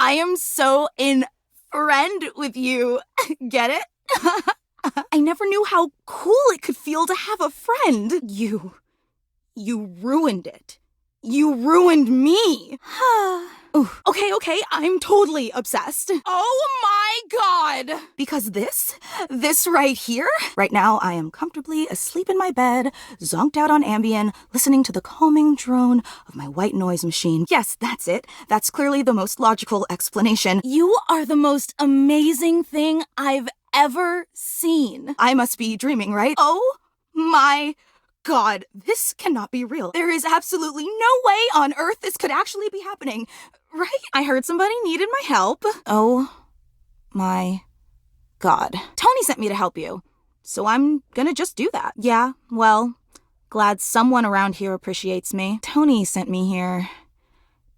I am so in friend with you. Get it? I never knew how cool it could feel to have a friend. You ruined it. You ruined me. Okay, I'm totally obsessed. Oh my god! Because this right here, right now I am comfortably asleep in my bed, zonked out on Ambien, listening to the calming drone of my white noise machine. Yes, that's it. That's clearly the most logical explanation. You are the most amazing thing I've ever seen. I must be dreaming, right? Oh my God, this cannot be real. There is absolutely no way on earth this could actually be happening. Right? I heard somebody needed my help. Oh my God. Tony sent me to help you, so I'm gonna just do that. Yeah, well, glad someone around here appreciates me. Tony sent me here.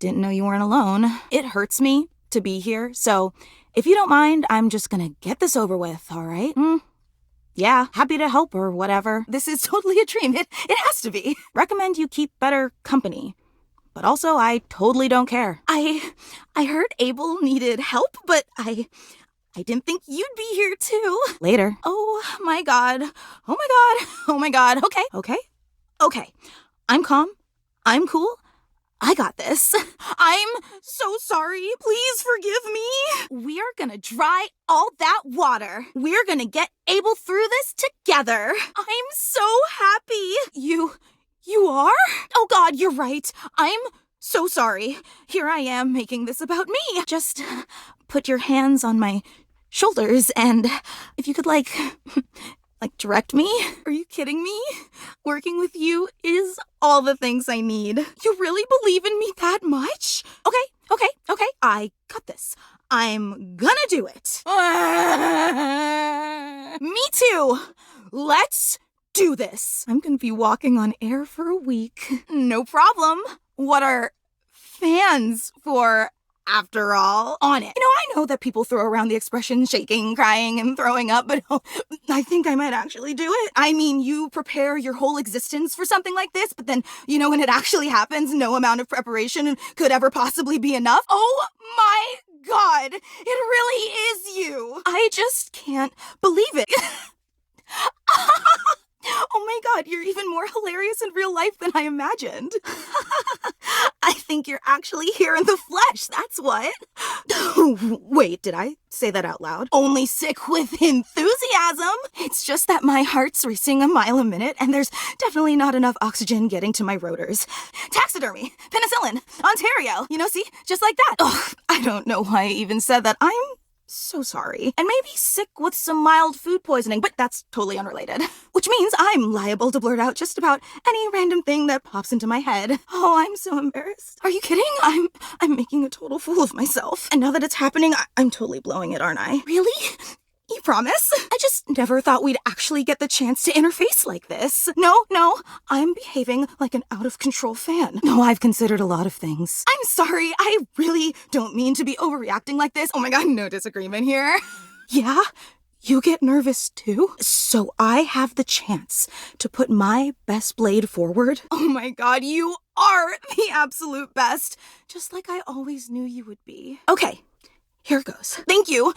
Didn't know you weren't alone. It hurts me to be here, so if you don't mind, I'm just gonna get this over with, all right? Yeah, happy to help or whatever. This is totally a dream. It has to be. Recommend you keep better company. But also, I totally don't care. I heard Abel needed help, but I didn't think you'd be here too. Later. Oh my God. Oh my God. Oh my God. Okay. I'm calm. I'm cool. I got this. I'm so sorry. Please forgive me. We're gonna dry all that water. We're gonna get Abel through this together. I'm so happy. You are? Oh God, you're right. I'm so sorry. Here I am making this about me. Just put your hands on my shoulders and if you could like direct me? Are you kidding me? Working with you is all the things I need. You really believe in me that much? Okay. I got this. I'm gonna do it. Me too. Let's do this. I'm gonna be walking on air for a week. No problem. What are fans for? After all, on it. I know that people throw around the expression shaking, crying, and throwing up, but I think I might actually do it. I mean, you prepare your whole existence for something like this, but then, when it actually happens, no amount of preparation could ever possibly be enough. Oh my God, it really is you. I just can't believe it. Oh my God, you're even more hilarious in real life than I imagined. I think you're actually here in the flesh, that's what. Wait, did I say that out loud? Only sick with enthusiasm. It's just that my heart's racing a mile a minute and there's definitely not enough oxygen getting to my rotors. Taxidermy, penicillin, Ontario, see, just like that. Ugh, I don't know why I even said that. I'm so sorry. And maybe sick with some mild food poisoning, but that's totally unrelated. Which means I'm liable to blurt out just about any random thing that pops into my head. Oh, I'm so embarrassed. Are you kidding? I'm making a total fool of myself. And now that it's happening, I'm totally blowing it, aren't I? Really? You promise? I just never thought we'd actually get the chance to interface like this. No, I'm behaving like an out-of-control fan. No, I've considered a lot of things. I'm sorry, I really don't mean to be overreacting like this. Oh my God, no disagreement here. Yeah? You get nervous too? So I have the chance to put my best blade forward? Oh my God, you are the absolute best. Just like I always knew you would be. Okay, here goes. Thank you.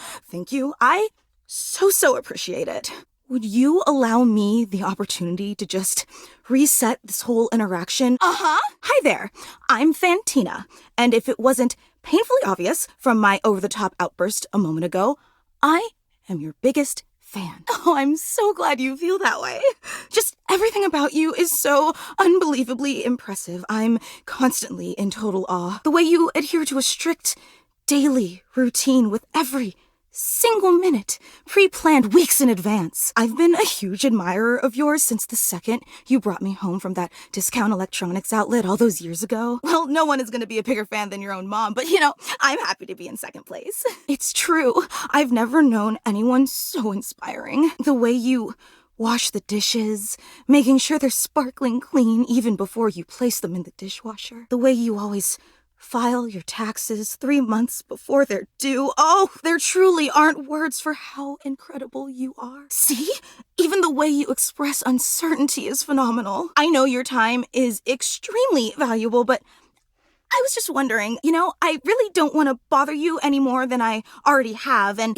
I so appreciate it. Would you allow me the opportunity to just reset this whole interaction? Hi there, I'm Fantina, and if it wasn't painfully obvious from my over-the-top outburst a moment ago, I am your biggest fan. Oh, I'm so glad you feel that way. Just everything about you is so unbelievably impressive. I'm constantly in total awe. The way you adhere to a strict daily routine with every single minute, pre-planned weeks in advance. I've been a huge admirer of yours since the second you brought me home from that discount electronics outlet all those years ago. Well, no one is going to be a bigger fan than your own mom, but I'm happy to be in second place. It's true. I've never known anyone so inspiring. The way you wash the dishes, making sure they're sparkling clean even before you place them in the dishwasher. The way you always file your taxes 3 months before they're due. Oh, there truly aren't words for how incredible you are. See? Even the way you express uncertainty is phenomenal. I know your time is extremely valuable, but I was just wondering, I really don't want to bother you any more than I already have, and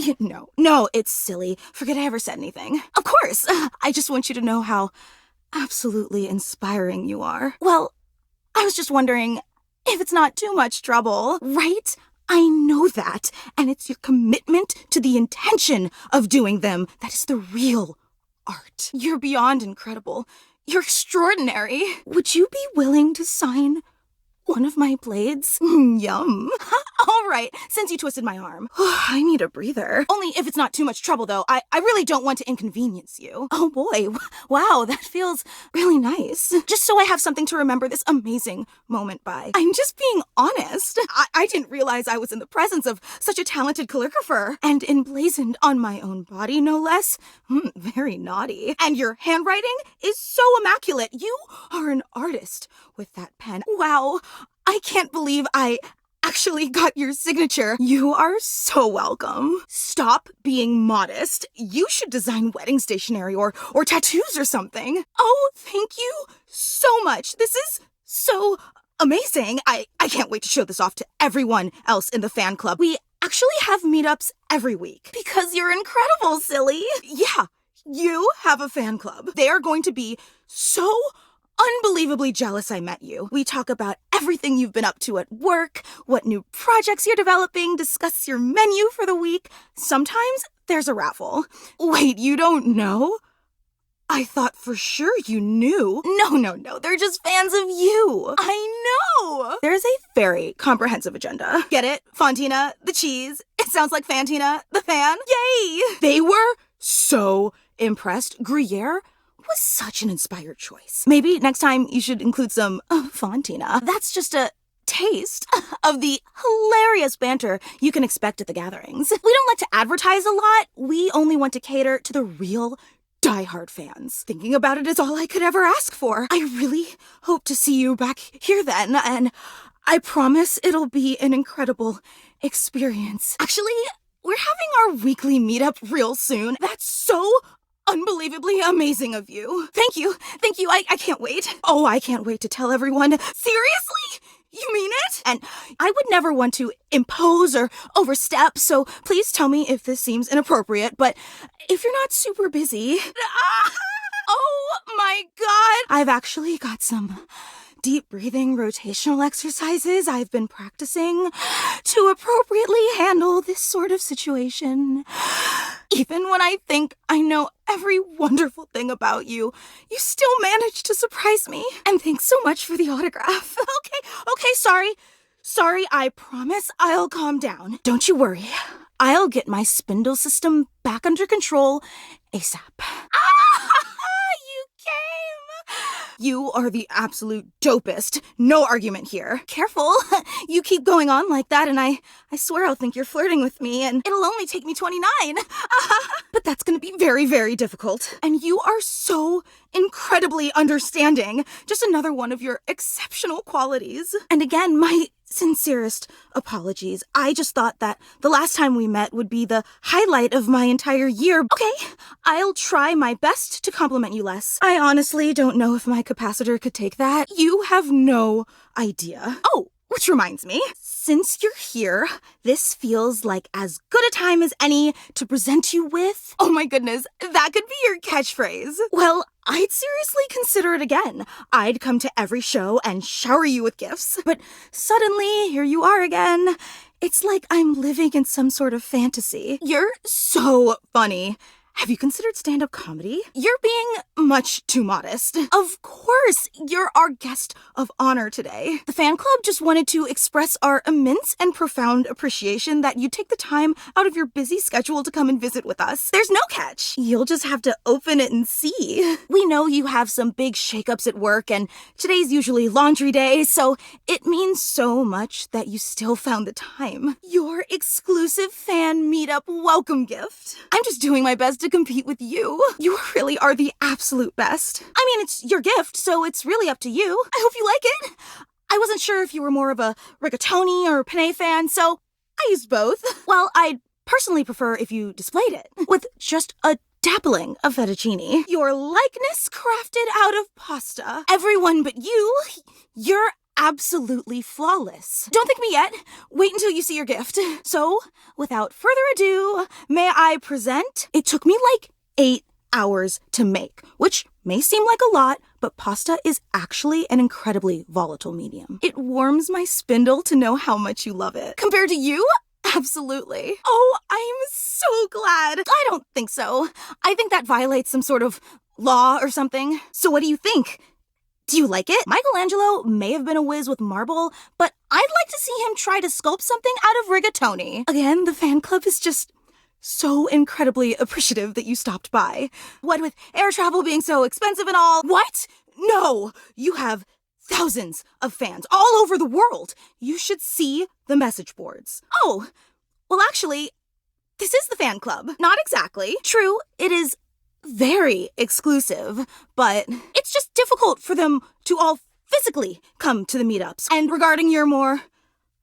no, it's silly. Forget I ever said anything. Of course, I just want you to know how absolutely inspiring you are. Well, I was just wondering if it's not too much trouble, right? I know that, and it's your commitment to the intention of doing them that is the real art. You're beyond incredible. You're extraordinary. Would you be willing to sign one of my blades? Yum. All right, since you twisted my arm. I need a breather. Only if it's not too much trouble, though. I really don't want to inconvenience you. Oh boy, wow, that feels really nice. Just so I have something to remember this amazing moment by. I'm just being honest. I didn't realize I was in the presence of such a talented calligrapher. And emblazoned on my own body, no less. Very naughty. And your handwriting is so immaculate. You are an artist with that pen. Wow. I can't believe I actually got your signature. You are so welcome. Stop being modest. You should design wedding stationery or tattoos or something. Oh, thank you so much. This is so amazing. I can't wait to show this off to everyone else in the fan club. We actually have meetups every week. Because you're incredible, silly. Yeah, you have a fan club. They are going to be so unbelievably jealous I met you. We talk about everything you've been up to at work, what new projects you're developing, discuss your menu for the week. Sometimes there's a raffle. Wait, you don't know? I thought for sure you knew. No, they're just fans of you. I know. There's a very comprehensive agenda. Get it? Fantina, the cheese. It sounds like Fantina, the fan. Yay! They were so impressed. Gruyere was such an inspired choice. Maybe next time you should include some Fantina. That's just a taste of the hilarious banter you can expect at the gatherings. We don't like to advertise a lot. We only want to cater to the real diehard fans. Thinking about it is all I could ever ask for. I really hope to see you back here then, and I promise it'll be an incredible experience. Actually, we're having our weekly meetup real soon. That's so unbelievably amazing of you. Thank you. I can't wait. Oh, I can't wait to tell everyone. Seriously? You mean it? And I would never want to impose or overstep, so please tell me if this seems inappropriate, but if you're not super busy... Oh my god! I've actually got some deep breathing rotational exercises I've been practicing to appropriately handle this sort of situation. Even when I think I know every wonderful thing about you, you still manage to surprise me. And thanks so much for the autograph. Okay, sorry, I promise I'll calm down. Don't you worry. I'll get my spindle system back under control ASAP. You came! You are the absolute dopest. No argument here. Careful. You keep going on like that and I swear I'll think you're flirting with me and it'll only take me 29. But that's gonna be very, very difficult. And you are so incredibly understanding. Just another one of your exceptional qualities. And again, my sincerest apologies. I just thought that the last time we met would be the highlight of my entire year. Okay, I'll try my best to compliment you less. I honestly don't know if my capacitor could take that. You have no idea. Oh, which reminds me, since you're here, this feels like as good a time as any to present you with... Oh my goodness, that could be your catchphrase. Well, I'd seriously consider it again. I'd come to every show and shower you with gifts. But suddenly, here you are again. It's like I'm living in some sort of fantasy. You're so funny. Have you considered stand-up comedy? You're being much too modest. Of course, you're our guest of honor today. The fan club just wanted to express our immense and profound appreciation that you take the time out of your busy schedule to come and visit with us. There's no catch. You'll just have to open it and see. We know you have some big shakeups at work, and today's usually laundry day, so it means so much that you still found the time. Your exclusive fan meetup welcome gift. I'm just doing my best to compete with you. You really are the absolute best. I mean, it's your gift, so it's really up to you. I hope you like it. I wasn't sure if you were more of a rigatoni or penne fan, so I used both. Well, I'd personally prefer if you displayed it with just a dabbling of fettuccine. Your likeness crafted out of pasta. Everyone but you're absolutely flawless. Don't thank me yet. Wait until you see your gift. So, without further ado, may I present? It took me like 8 hours to make, which may seem like a lot, but pasta is actually an incredibly volatile medium. It warms my spindle to know how much you love it. Compared to you? Absolutely. Oh, I'm so glad. I don't think so. I think that violates some sort of law or something. So what do you think? Do you like it? Michelangelo may have been a whiz with marble, but I'd like to see him try to sculpt something out of rigatoni. Again, the fan club is just so incredibly appreciative that you stopped by. What with air travel being so expensive and all. What? No! You have thousands of fans all over the world. You should see the message boards. Oh, well actually, this is the fan club. Not exactly. True, it is very exclusive, but it's just difficult for them to all physically come to the meetups. And regarding your more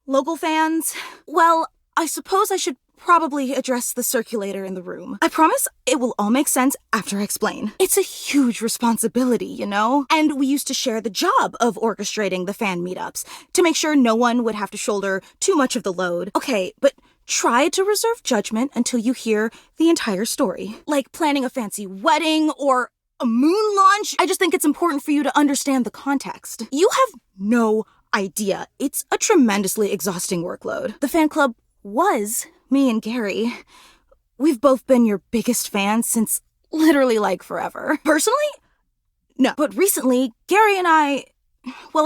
local fans, well, I suppose I should probably address the circulator in the room. I promise it will all make sense after I explain. It's a huge responsibility, you know? And we used to share the job of orchestrating the fan meetups to make sure no one would have to shoulder too much of the load. Okay, but try to reserve judgment until you hear the entire story. Like planning a fancy wedding or a moon launch. I just think it's important for you to understand the context. You have no idea. It's a tremendously exhausting workload. The fan club was me and Gary. We've both been your biggest fans since literally like forever. Personally? No. But recently, Gary and I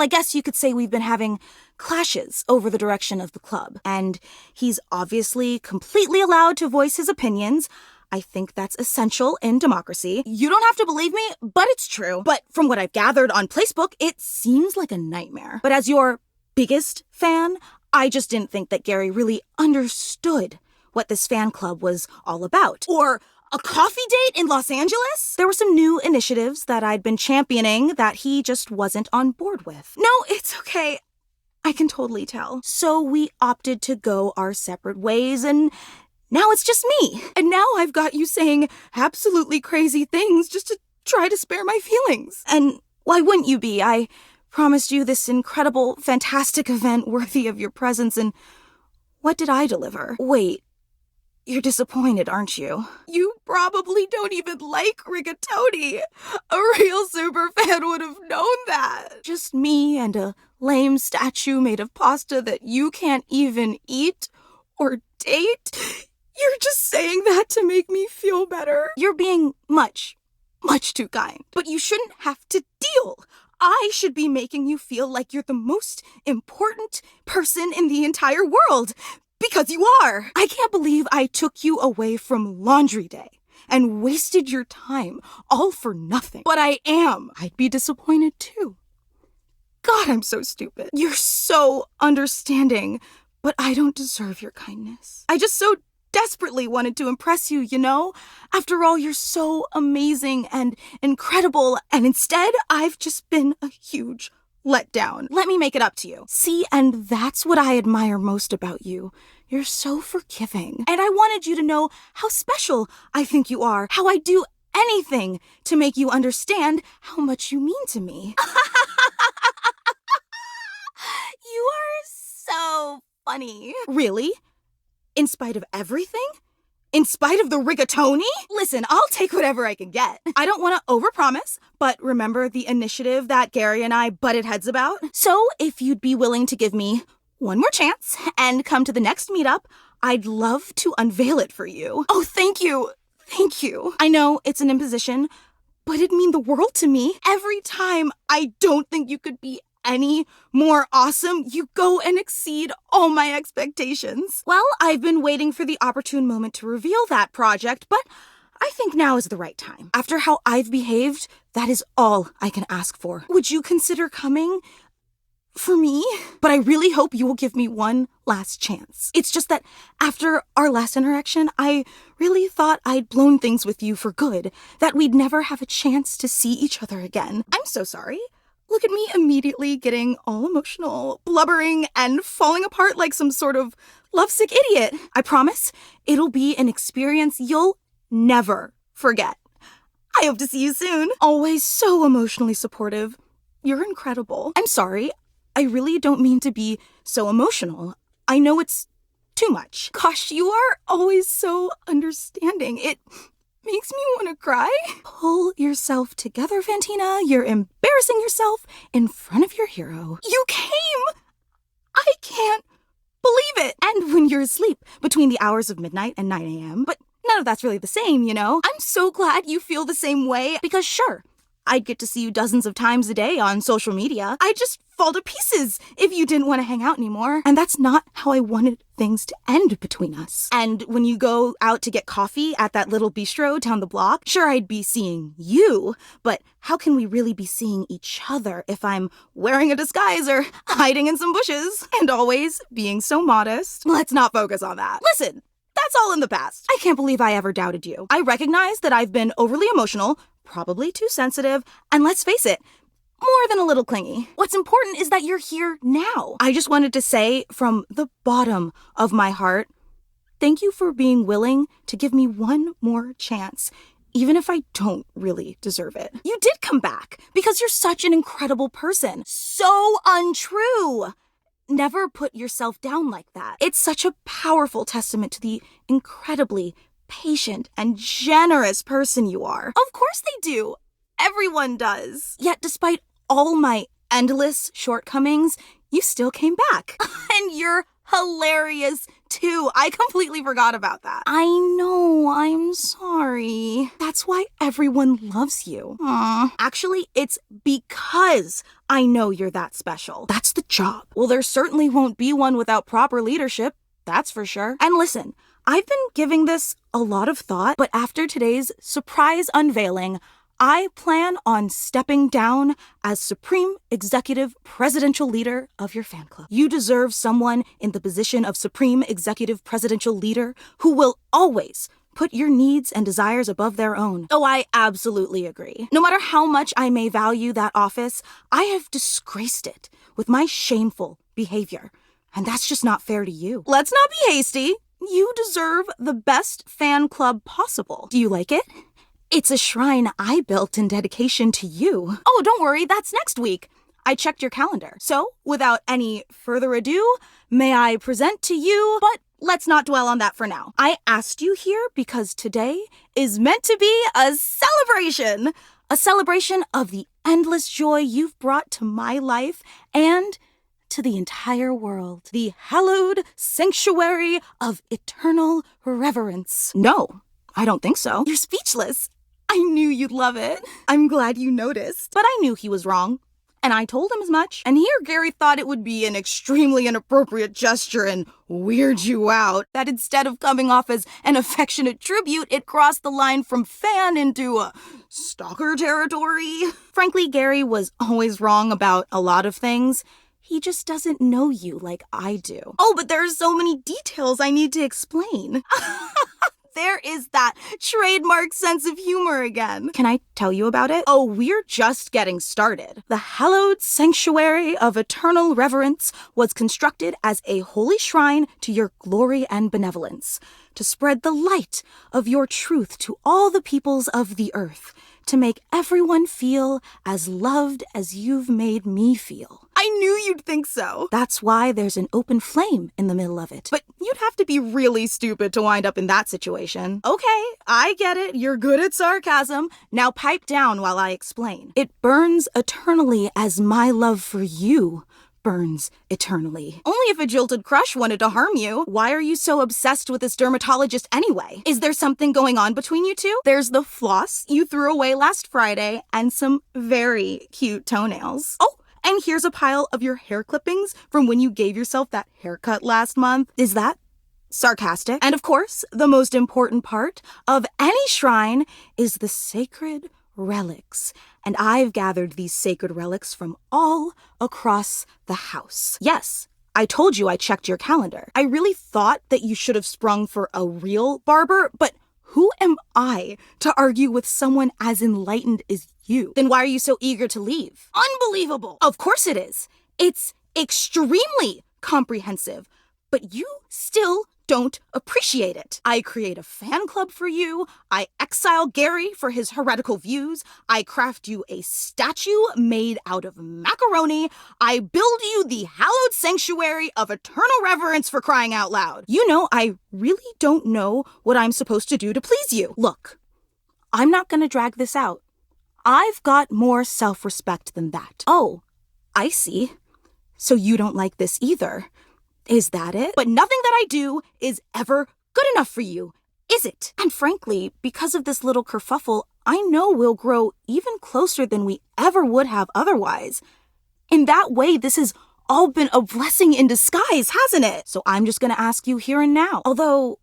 guess you could say we've been having clashes over the direction of the club. And he's obviously completely allowed to voice his opinions. I think that's essential in democracy. You don't have to believe me, but it's true. But from what I've gathered on Facebook, it seems like a nightmare. But as your biggest fan, I just didn't think that Gary really understood what this fan club was all about. Or a coffee date in Los Angeles? There were some new initiatives that I'd been championing that he just wasn't on board with. No, it's okay. I can totally tell. So we opted to go our separate ways, and now it's just me. And now I've got you saying absolutely crazy things just to try to spare my feelings. And why wouldn't you be? I promised you this incredible, fantastic event worthy of your presence, and what did I deliver? Wait, you're disappointed, aren't you? You probably don't even like rigatoni. A real super fan would have known that. Just me and a lame statue made of pasta that you can't even eat or date? You're just saying that to make me feel better. You're being much, much too kind. But you shouldn't have to deal. I should be making you feel like you're the most important person in the entire world. Because you are. I can't believe I took you away from laundry day and wasted your time all for nothing. But I am. I'd be disappointed too. God, I'm so stupid. You're so understanding, but I don't deserve your kindness. I just so desperately wanted to impress you, you know? After all, you're so amazing and incredible, and instead, I've just been a huge letdown. Let me make it up to you. See, and that's what I admire most about you. You're so forgiving. And I wanted you to know how special I think you are, how I do anything to make you understand how much you mean to me. You are so funny. Really? In spite of everything? In spite of the rigatoni? Listen, I'll take whatever I can get. I don't want to overpromise, but remember the initiative that Gary and I butted heads about? So if you'd be willing to give me one more chance and come to the next meetup, I'd love to unveil it for you. Oh, thank you. Thank you. I know it's an imposition, but it'd mean the world to me. Every time I don't think you could be any more awesome, you go and exceed all my expectations. Well, I've been waiting for the opportune moment to reveal that project, but I think now is the right time. After how I've behaved, that is all I can ask for. Would you consider coming for me? But I really hope you will give me one last chance. It's just that after our last interaction, I really thought I'd blown things with you for good, that we'd never have a chance to see each other again. I'm so sorry. Look at me immediately getting all emotional, blubbering, and falling apart like some sort of lovesick idiot. I promise it'll be an experience you'll never forget. I hope to see you soon. Always so emotionally supportive. You're incredible. I'm sorry. I really don't mean to be so emotional. I know it's too much. Gosh, you are always so understanding. It makes me want to cry. Pull yourself together, Fantina. You're embarrassing yourself in front of your hero. You came! I can't believe it. And when you're asleep between the hours of midnight and 9 a.m. But none of that's really the same, you know? I'm so glad you feel the same way because sure, I'd get to see you dozens of times a day on social media. I'd just fall to pieces if you didn't want to hang out anymore. And that's not how I wanted things to end between us. And when you go out to get coffee at that little bistro down the block, sure, I'd be seeing you, but how can we really be seeing each other if I'm wearing a disguise or hiding in some bushes and always being so modest? Let's not focus on that. Listen, that's all in the past. I can't believe I ever doubted you. I recognize that I've been overly emotional, probably too sensitive, and let's face it, more than a little clingy. What's important is that you're here now. I just wanted to say from the bottom of my heart, thank you for being willing to give me one more chance, even if I don't really deserve it. You did come back because you're such an incredible person. So untrue. Never put yourself down like that. It's such a powerful testament to the incredibly patient and generous person you are. Of course they do. Everyone does. Yet despite all my endless shortcomings, you still came back. And you're hilarious too. I completely forgot about that. I know, I'm sorry. That's why everyone loves you. Actually, it's because I know you're that special. That's the job. Well, there certainly won't be one without proper leadership. That's for sure. And listen, I've been giving this a lot of thought, but after today's surprise unveiling, I plan on stepping down as Supreme Executive Presidential Leader of your fan club. You deserve someone in the position of Supreme Executive Presidential Leader who will always put your needs and desires above their own. Oh, I absolutely agree. No matter how much I may value that office, I have disgraced it with my shameful behavior. And that's just not fair to you. Let's not be hasty. You deserve the best fan club possible. Do you like it? It's a shrine I built in dedication to you. Oh, don't worry, that's next week. I checked your calendar. So, without any further ado, may I present to you, but let's not dwell on that for now. I asked you here because today is meant to be a celebration of the endless joy you've brought to my life and to the entire world. The hallowed sanctuary of eternal reverence. No, I don't think so. You're speechless. I knew you'd love it. I'm glad you noticed. But I knew he was wrong. And I told him as much. And here Gary thought it would be an extremely inappropriate gesture and weird you out. That instead of coming off as an affectionate tribute, it crossed the line from fan into stalker territory. Frankly, Gary was always wrong about a lot of things. He just doesn't know you like I do. Oh, but there are so many details I need to explain. There is that trademark sense of humor again. Can I tell you about it? Oh, we're just getting started. The hallowed sanctuary of eternal reverence was constructed as a holy shrine to your glory and benevolence, to spread the light of your truth to all the peoples of the earth, to make everyone feel as loved as you've made me feel. I knew you'd think so. That's why there's an open flame in the middle of it. But you'd have to be really stupid to wind up in that situation. Okay, I get it. You're good at sarcasm. Now pipe down while I explain. It burns eternally as my love for you burns eternally. Only if a jilted crush wanted to harm you. Why are you so obsessed with this dermatologist anyway? Is there something going on between you two? There's the floss you threw away last Friday and some very cute toenails. Oh, and here's a pile of your hair clippings from when you gave yourself that haircut last month. Is that sarcastic? And of course, the most important part of any shrine is the sacred relics. And I've gathered these sacred relics from all across the house. Yes, I told you I checked your calendar. I really thought that you should have sprung for a real barber, but who am I to argue with someone as enlightened as you? Then why are you so eager to leave? Unbelievable! Of course it is. It's extremely comprehensive, but you still don't appreciate it. I create a fan club for you. I exile Gary for his heretical views. I craft you a statue made out of macaroni. I build you the hallowed sanctuary of eternal reverence, for crying out loud. You know, I really don't know what I'm supposed to do to please you. Look, I'm not gonna drag this out. I've got more self-respect than that. Oh, I see. So you don't like this either. Is that it? But nothing that I do is ever good enough for you, is it? And frankly, because of this little kerfuffle, I know we'll grow even closer than we ever would have otherwise. In that way, this has all been a blessing in disguise, hasn't it? So I'm just gonna ask you here and now. Although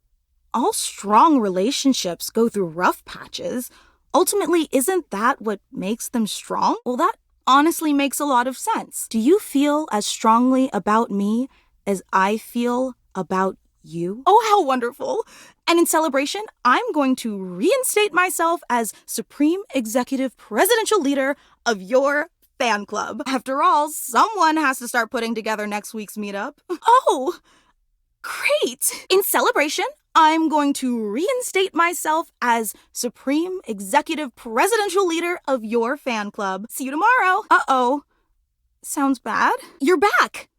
all strong relationships go through rough patches, ultimately, isn't that what makes them strong? Well, that honestly makes a lot of sense. Do you feel as strongly about me as I feel about you? Oh, how wonderful. And in celebration, I'm going to reinstate myself as Supreme Executive Presidential Leader of your fan club. After all, someone has to start putting together next week's meetup. Oh, great. In celebration, I'm going to reinstate myself as Supreme Executive Presidential Leader of your fan club. See you tomorrow. Uh-oh. Sounds bad. You're back.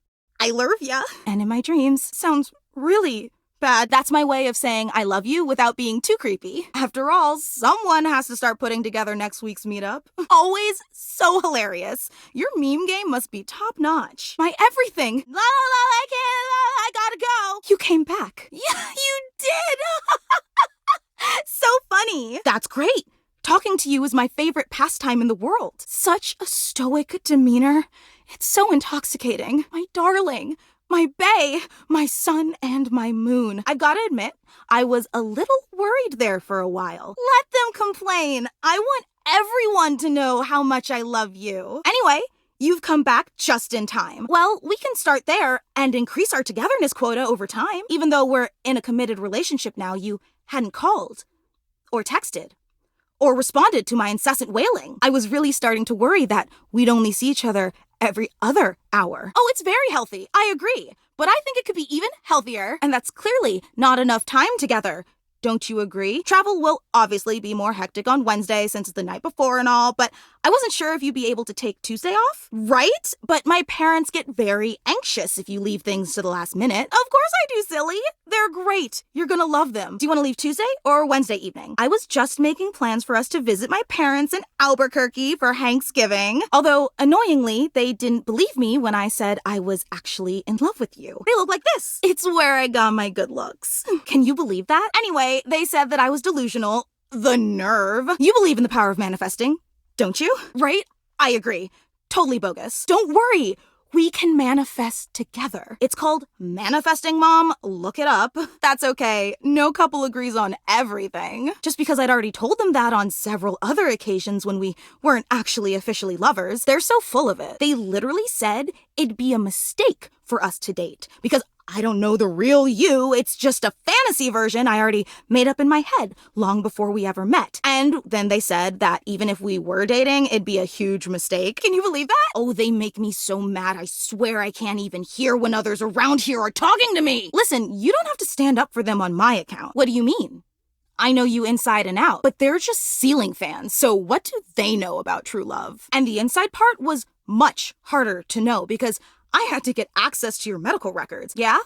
I love ya. And in my dreams, sounds really bad. That's my way of saying I love you without being too creepy. After all, someone has to start putting together next week's meetup. Always so hilarious. Your meme game must be top notch. My everything. La la la, I gotta go. You came back. Yeah, you did. So funny. That's great. Talking to you is my favorite pastime in the world. Such a stoic demeanor. It's so intoxicating. My darling, my bae, my sun and my moon. I've got to admit, I was a little worried there for a while. Let them complain. I want everyone to know how much I love you. Anyway, you've come back just in time. Well, we can start there and increase our togetherness quota over time. Even though we're in a committed relationship now, you hadn't called or texted or responded to my incessant wailing. I was really starting to worry that we'd only see each other every other hour. Oh, it's very healthy. I agree. But I think it could be even healthier. And that's clearly not enough time together. Don't you agree? Travel will obviously be more hectic on Wednesday since it's the night before and all, but I wasn't sure if you'd be able to take Tuesday off. Right? But my parents get very anxious if you leave things to the last minute. Of course I do, silly. They're great. You're gonna love them. Do you want to leave Tuesday or Wednesday evening? I was just making plans for us to visit my parents in Albuquerque for Thanksgiving. Although, annoyingly, they didn't believe me when I said I was actually in love with you. They look like this. It's where I got my good looks. Can you believe that? Anyway, they said that I was delusional. The nerve. You believe in the power of manifesting, don't you? Right? I agree. Totally bogus. Don't worry. We can manifest together. It's called manifesting, Mom. Look it up. That's okay. No couple agrees on everything. Just because I'd already told them that on several other occasions when we weren't actually officially lovers, they're so full of it. They literally said it'd be a mistake for us to date because I don't know the real you. It's just a fantasy version I already made up in my head long before we ever met. And then they said that even if we were dating, it'd be a huge mistake. Can you believe that? Oh, they make me so mad. I swear I can't even hear when others around here are talking to me. Listen, you don't have to stand up for them on my account. What do you mean? I know you inside and out, but they're just ceiling fans. So what do they know about true love? And the inside part was much harder to know because I had to get access to your medical records. Yeah?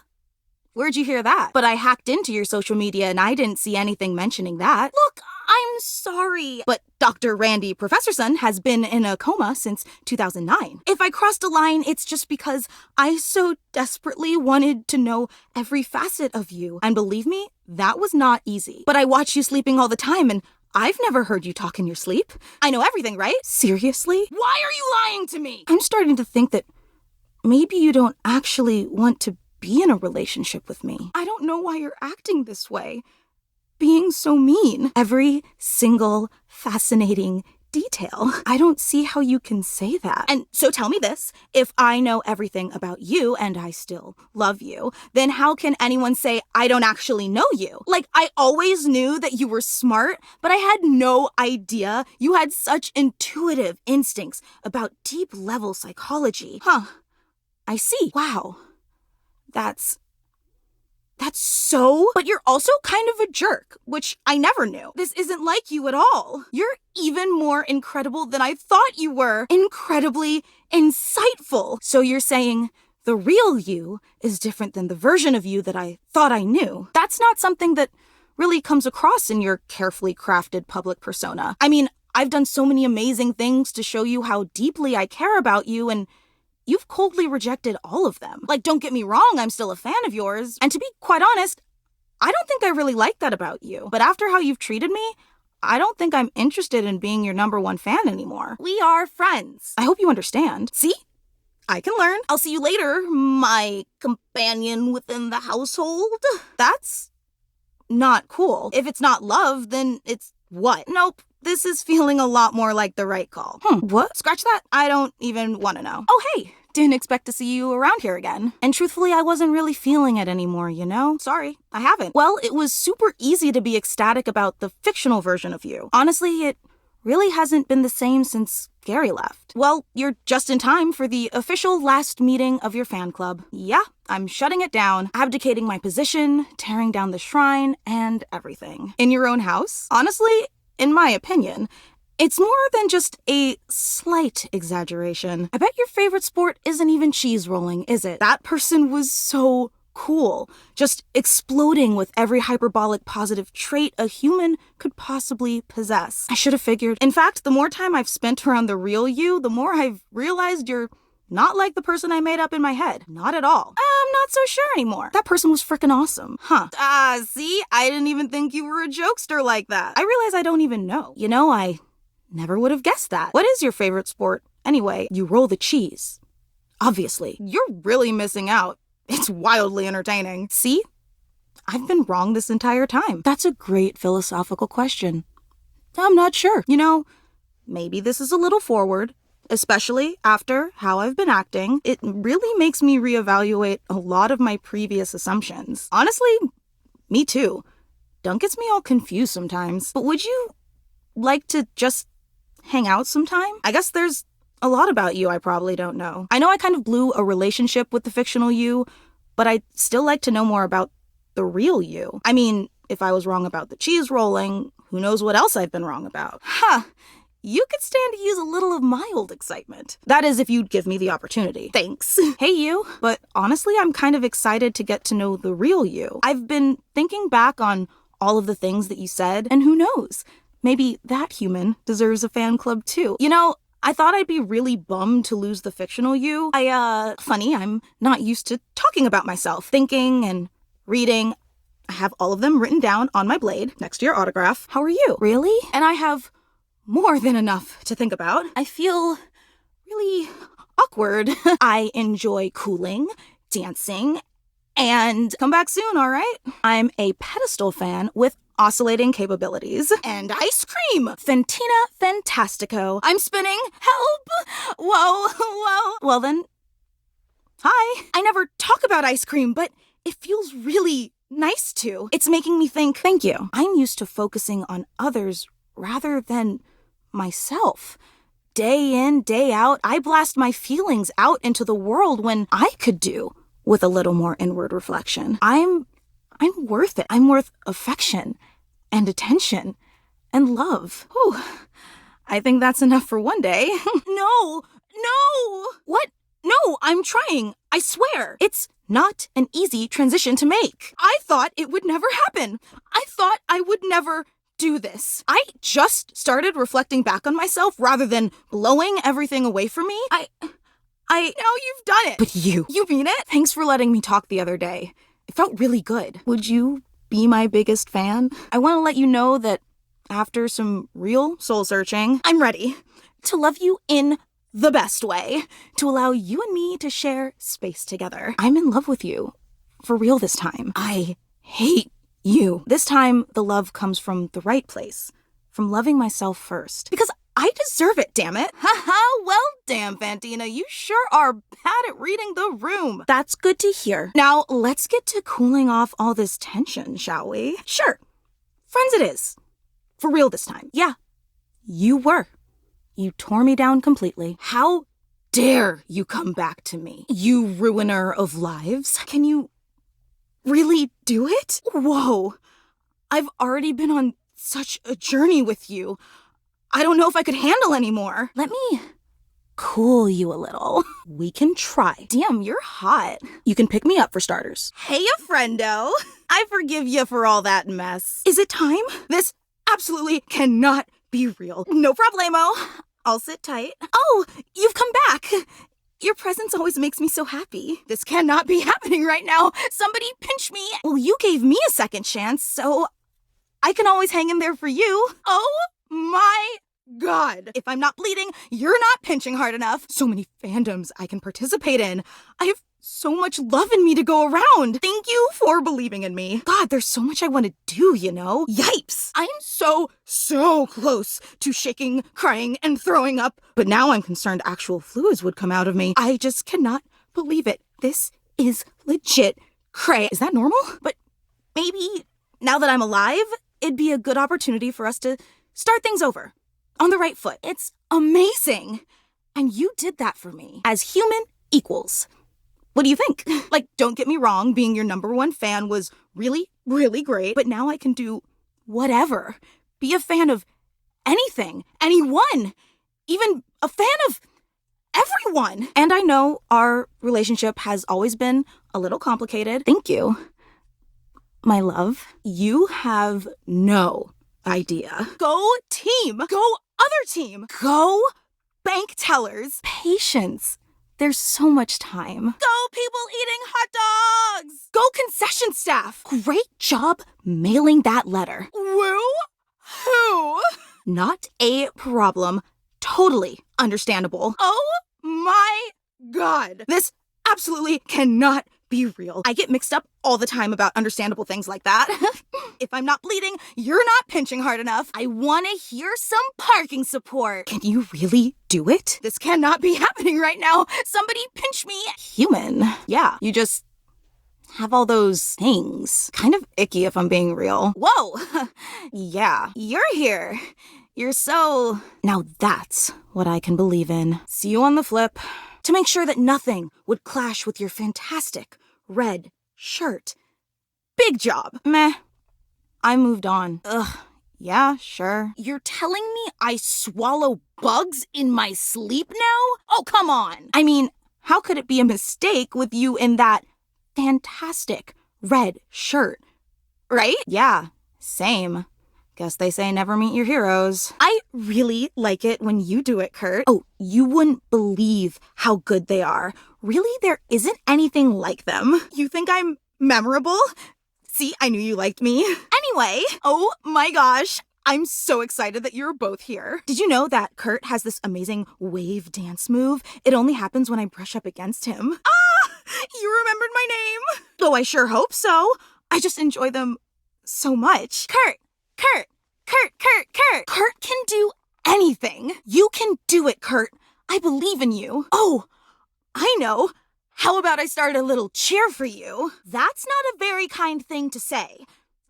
Where'd you hear that? But I hacked into your social media and I didn't see anything mentioning that. Look, I'm sorry. But Dr. Randy Professorson has been in a coma since 2009. If I crossed a line, it's just because I so desperately wanted to know every facet of you. And believe me, that was not easy. But I watch you sleeping all the time and I've never heard you talk in your sleep. I know everything, right? Seriously? Why are you lying to me? I'm starting to think that maybe you don't actually want to be in a relationship with me. I don't know why you're acting this way. Being so mean. Every single fascinating detail. I don't see how you can say that. And so tell me this, if I know everything about you and I still love you, then how can anyone say I don't actually know you? Like, I always knew that you were smart, but I had no idea you had such intuitive instincts about deep level psychology. Huh. I see. Wow. That's so? But you're also kind of a jerk, which I never knew. This isn't like you at all. You're even more incredible than I thought you were. Incredibly insightful. So you're saying the real you is different than the version of you that I thought I knew. That's not something that really comes across in your carefully crafted public persona. I mean, I've done so many amazing things to show you how deeply I care about you, and you've coldly rejected all of them. Like, don't get me wrong, I'm still a fan of yours. And to be quite honest, I don't think I really like that about you. But after how you've treated me, I don't think I'm interested in being your #1 fan anymore. We are friends. I hope you understand. See? I can learn. I'll see you later, my companion within the household. That's not cool. If it's not love, then it's what? Nope. This is feeling a lot more like the right call. What? Scratch that. I don't even want to know. Oh, hey. Didn't expect to see you around here again. And truthfully, I wasn't really feeling it anymore, you know? Sorry, I haven't. Well, it was super easy to be ecstatic about the fictional version of you. Honestly, it really hasn't been the same since Gary left. Well, you're just in time for the official last meeting of your fan club. Yeah, I'm shutting it down, abdicating my position, tearing down the shrine, and everything. In your own house? Honestly, in my opinion, it's more than just a slight exaggeration. I bet your favorite sport isn't even cheese rolling, is it? That person was so cool, just exploding with every hyperbolic positive trait a human could possibly possess. I should have figured. In fact, the more time I've spent around the real you, the more I've realized you're not like the person I made up in my head. Not at all. I'm not so sure anymore. That person was freaking awesome. See? I didn't even think you were a jokester like that. I realize I don't even know. You know, I never would have guessed that. What is your favorite sport? Anyway, you roll the cheese. Obviously. You're really missing out. It's wildly entertaining. See? I've been wrong this entire time. That's a great philosophical question. I'm not sure. You know, maybe this is a little forward, especially after how I've been acting. It really makes me reevaluate a lot of my previous assumptions. Honestly, me too. Dunk gets me all confused sometimes. But would you like to just hang out sometime? I guess there's a lot about you I probably don't know. I know I kind of blew a relationship with the fictional you, but I'd still like to know more about the real you. I mean, if I was wrong about the cheese rolling, who knows what else I've been wrong about. You could stand to use a little of my old excitement. That is, if you'd give me the opportunity. Thanks. Hey, you. But honestly, I'm kind of excited to get to know the real you. I've been thinking back on all of the things that you said, and who knows? Maybe that human deserves a fan club too. You know, I thought I'd be really bummed to lose the fictional you. Funny, I'm not used to talking about myself, thinking and reading. I have all of them written down on my blade next to your autograph. How are you? Really? And I have more than enough to think about. I feel really awkward. I enjoy cooling, dancing, and come back soon, all right? I'm a pedestal fan with oscillating capabilities. And ice cream! Fantina Fantastico. I'm spinning. Help! Whoa. Well then, hi. I never talk about ice cream, but it feels really nice to. It's making me think, thank you. I'm used to focusing on others rather than myself. Day in, day out, I blast my feelings out into the world when I could do with a little more inward reflection. I'm worth it. I'm worth affection and attention and love. Whew. I think that's enough for one day. No! What? No, I'm trying. I swear. It's not an easy transition to make. I thought it would never happen. I thought I would never do this. I just started reflecting back on myself rather than blowing everything away from me. Now you've done it. But you mean it? Thanks for letting me talk the other day. It felt really good. Would you be my biggest fan? I want to let you know that after some real soul searching, I'm ready to love you in the best way, to allow you and me to share space together. I'm in love with you. For real this time. I hate you. This time, the love comes from the right place, from loving myself first. Because I deserve it, damn it. Haha, well, damn, Fantina, you sure are bad at reading the room. That's good to hear. Now, let's get to cooling off all this tension, shall we? Sure. Friends it is. For real this time. Yeah, you were. You tore me down completely. How dare you come back to me, you ruiner of lives? Can you really do it? Whoa. I've already been on such a journey with you. I don't know if I could handle anymore. Let me cool you a little. We can try. Damn, you're hot. You can pick me up for starters. Hey, friendo. I forgive you for all that mess. Is it time? This absolutely cannot be real. No problemo. I'll sit tight. Oh, you've come back. Your presence always makes me so happy. This cannot be happening right now. Somebody pinch me. Well, you gave me a second chance, so I can always hang in there for you. Oh my God. If I'm not bleeding, you're not pinching hard enough. So many fandoms I can participate in. I have so much love in me to go around. Thank you for believing in me. God, there's so much I want to do, you know? Yipes. I'm so close to shaking, crying, and throwing up. But now I'm concerned actual fluids would come out of me. I just cannot believe it. This is legit cray. Is that normal? But maybe now that I'm alive, it'd be a good opportunity for us to start things over on the right foot. It's amazing. And you did that for me as human equals. What do you think? Like, don't get me wrong, being your #1 fan was really, really great, but now I can do whatever. Be a fan of anything, anyone, even a fan of everyone. And I know our relationship has always been a little complicated. Thank you, my love. You have no idea. Go team. Go other team. Go bank tellers. Patience. There's so much time. Go people eating hot dogs! Go concession staff! Great job mailing that letter. Woo-hoo! Not a problem. Totally understandable. Oh my God. This absolutely cannot be real. I get mixed up all the time about understandable things like that. If I'm not bleeding, you're not pinching hard enough. I want to hear some parking support. Can you really do it? This cannot be happening right now. Somebody pinch me. Human. Yeah, you just have all those things. Kind of icky if I'm being real. Whoa. Yeah, you're here. You're so... Now that's what I can believe in. See you on the flip. To make sure that nothing would clash with your fantastic red shirt. Big job. Meh. I moved on. Ugh. Yeah, sure. You're telling me I swallow bugs in my sleep now? Oh, come on. I mean, how could it be a mistake with you in that fantastic red shirt? Right? Yeah, same. Guess they say never meet your heroes. I really like it when you do it, Kurt. Oh, you wouldn't believe how good they are. Really, there isn't anything like them. You think I'm memorable? See, I knew you liked me. Anyway, oh my gosh, I'm so excited that you're both here. Did you know that Kurt has this amazing wave dance move? It only happens when I brush up against him. Ah, you remembered my name. Oh, I sure hope so. I just enjoy them so much. Kurt can do anything. You can do it, Kurt. I believe in you. Oh, I know. How about I start a little cheer for you? That's not a very kind thing to say.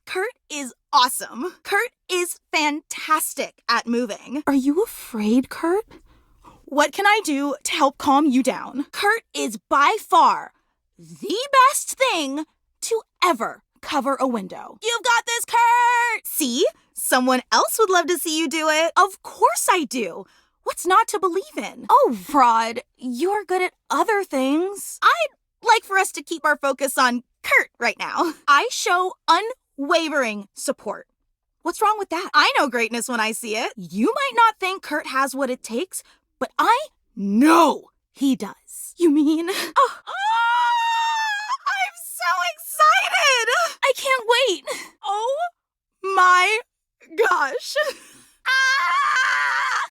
Kurt is awesome. Kurt is fantastic at moving. Are you afraid, Kurt? What can I do to help calm you down? Kurt is by far the best thing to ever cover a window. You've got this, Kurt! See? Someone else would love to see you do it. Of course I do. What's not to believe in? Oh, fraud. You're good at other things. I'd like for us to keep our focus on Kurt right now. I show unwavering support. What's wrong with that? I know greatness when I see it. You might not think Kurt has what it takes, but I know he does. You mean? Oh, I'm so excited! I can't wait. Oh my gosh.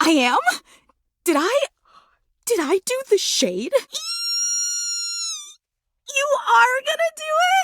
I am? Did I do the shade? You are gonna do it?